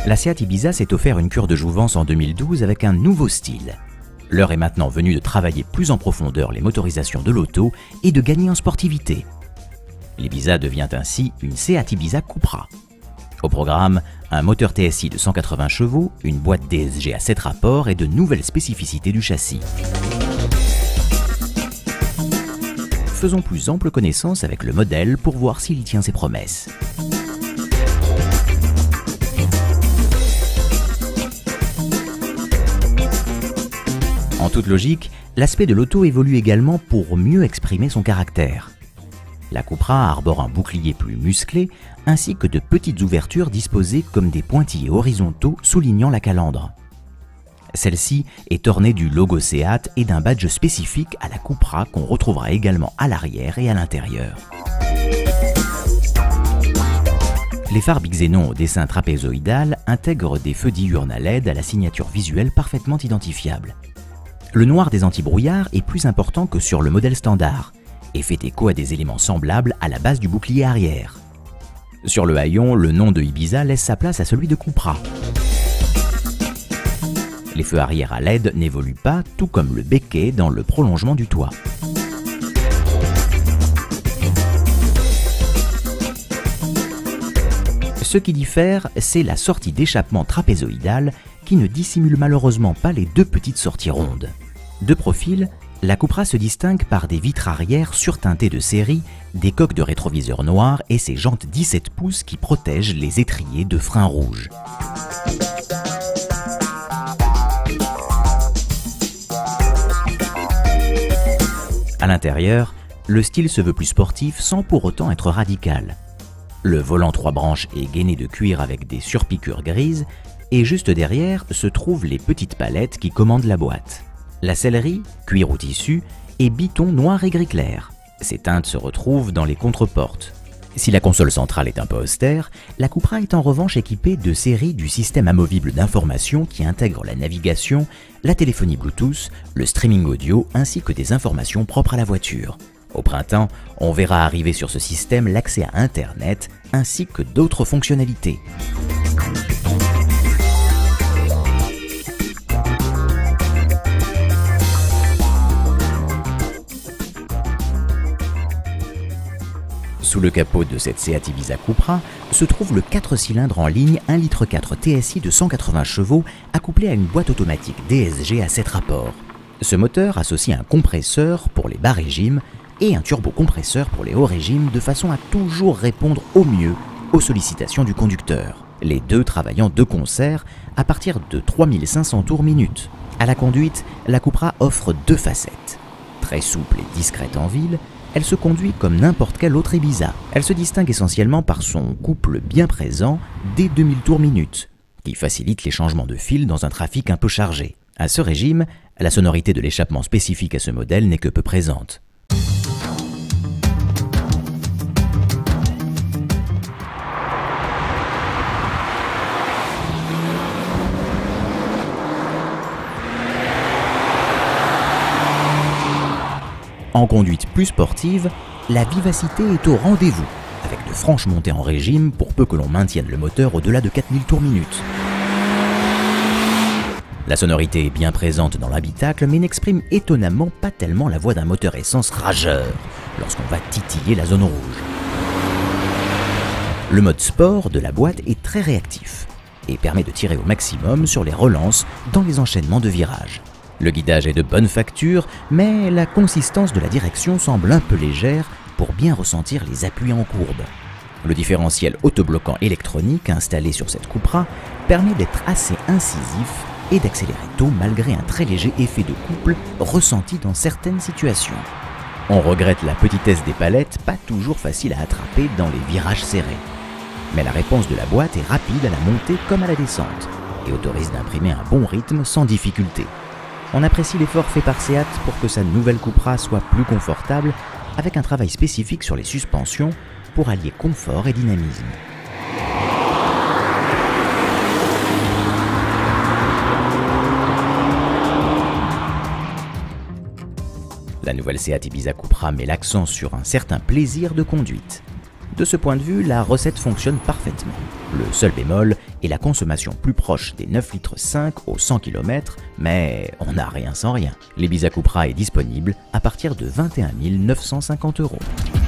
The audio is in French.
La Seat Ibiza s'est offert une cure de jouvence en 2012 avec un nouveau style. L'heure est maintenant venue de travailler plus en profondeur les motorisations de l'auto et de gagner en sportivité. L'Ibiza devient ainsi une Seat Ibiza Cupra. Au programme, un moteur TSI de 180 chevaux, une boîte DSG à 7 rapports et de nouvelles spécificités du châssis. Faisons plus ample connaissance avec le modèle pour voir s'il tient ses promesses. En toute logique, l'aspect de l'auto évolue également pour mieux exprimer son caractère. La Cupra arbore un bouclier plus musclé ainsi que de petites ouvertures disposées comme des pointillés horizontaux soulignant la calandre. Celle-ci est ornée du logo Seat et d'un badge spécifique à la Cupra qu'on retrouvera également à l'arrière et à l'intérieur. Les phares bixénon au dessin trapézoïdal intègrent des feux diurnes à LED à la signature visuelle parfaitement identifiable. Le noir des antibrouillards est plus important que sur le modèle standard et fait écho à des éléments semblables à la base du bouclier arrière. Sur le haillon, le nom de Ibiza laisse sa place à celui de Cupra. Les feux arrière à LED n'évoluent pas, tout comme le béquet dans le prolongement du toit. Ce qui diffère, c'est la sortie d'échappement trapézoïdale qui ne dissimule malheureusement pas les deux petites sorties rondes. De profil, la Cupra se distingue par des vitres arrière surteintées de série, des coques de rétroviseur noirs et ses jantes 17 pouces qui protègent les étriers de frein rouge. À l'intérieur, le style se veut plus sportif sans pour autant être radical. Le volant 3 branches est gainé de cuir avec des surpiqûres grises et juste derrière se trouvent les petites palettes qui commandent la boîte. La sellerie, cuir ou tissu, est biton noir et gris clair. Ces teintes se retrouvent dans les contreportes. Si la console centrale est un peu austère, la Cupra est en revanche équipée de série du système amovible d'information qui intègre la navigation, la téléphonie Bluetooth, le streaming audio ainsi que des informations propres à la voiture. Au printemps, on verra arriver sur ce système l'accès à Internet ainsi que d'autres fonctionnalités. Sous le capot de cette Seat Ibiza Cupra se trouve le 4 cylindres en ligne 1,4 litre TSI de 180 chevaux accouplé à une boîte automatique DSG à 7 rapports. Ce moteur associe un compresseur pour les bas régimes et un turbocompresseur pour les hauts régimes de façon à toujours répondre au mieux aux sollicitations du conducteur. Les deux travaillant de concert à partir de 3500 tours minute. À la conduite, la Cupra offre deux facettes. Très souple et discrète en ville, elle se conduit comme n'importe quelle autre Ibiza. Elle se distingue essentiellement par son couple bien présent dès 2000 tours minute, qui facilite les changements de fil dans un trafic un peu chargé. À ce régime, la sonorité de l'échappement spécifique à ce modèle n'est que peu présente. En conduite plus sportive, la vivacité est au rendez-vous, avec de franches montées en régime pour peu que l'on maintienne le moteur au-delà de 4000 tours minute. La sonorité est bien présente dans l'habitacle mais n'exprime étonnamment pas tellement la voix d'un moteur essence rageur lorsqu'on va titiller la zone rouge. Le mode sport de la boîte est très réactif et permet de tirer au maximum sur les relances dans les enchaînements de virages. Le guidage est de bonne facture, mais la consistance de la direction semble un peu légère pour bien ressentir les appuis en courbe. Le différentiel autobloquant électronique installé sur cette Cupra permet d'être assez incisif et d'accélérer tôt malgré un très léger effet de couple ressenti dans certaines situations. On regrette la petitesse des palettes, pas toujours facile à attraper dans les virages serrés. Mais la réponse de la boîte est rapide à la montée comme à la descente et autorise d'imprimer un bon rythme sans difficulté. On apprécie l'effort fait par Seat pour que sa nouvelle Cupra soit plus confortable avec un travail spécifique sur les suspensions pour allier confort et dynamisme. La nouvelle Seat Ibiza Cupra met l'accent sur un certain plaisir de conduite. De ce point de vue, la recette fonctionne parfaitement. Le seul bémol est la consommation plus proche des 9,5 litres au 100 km, mais on n'a rien sans rien. L'Ibiza Cupra est disponible à partir de 21 950 €.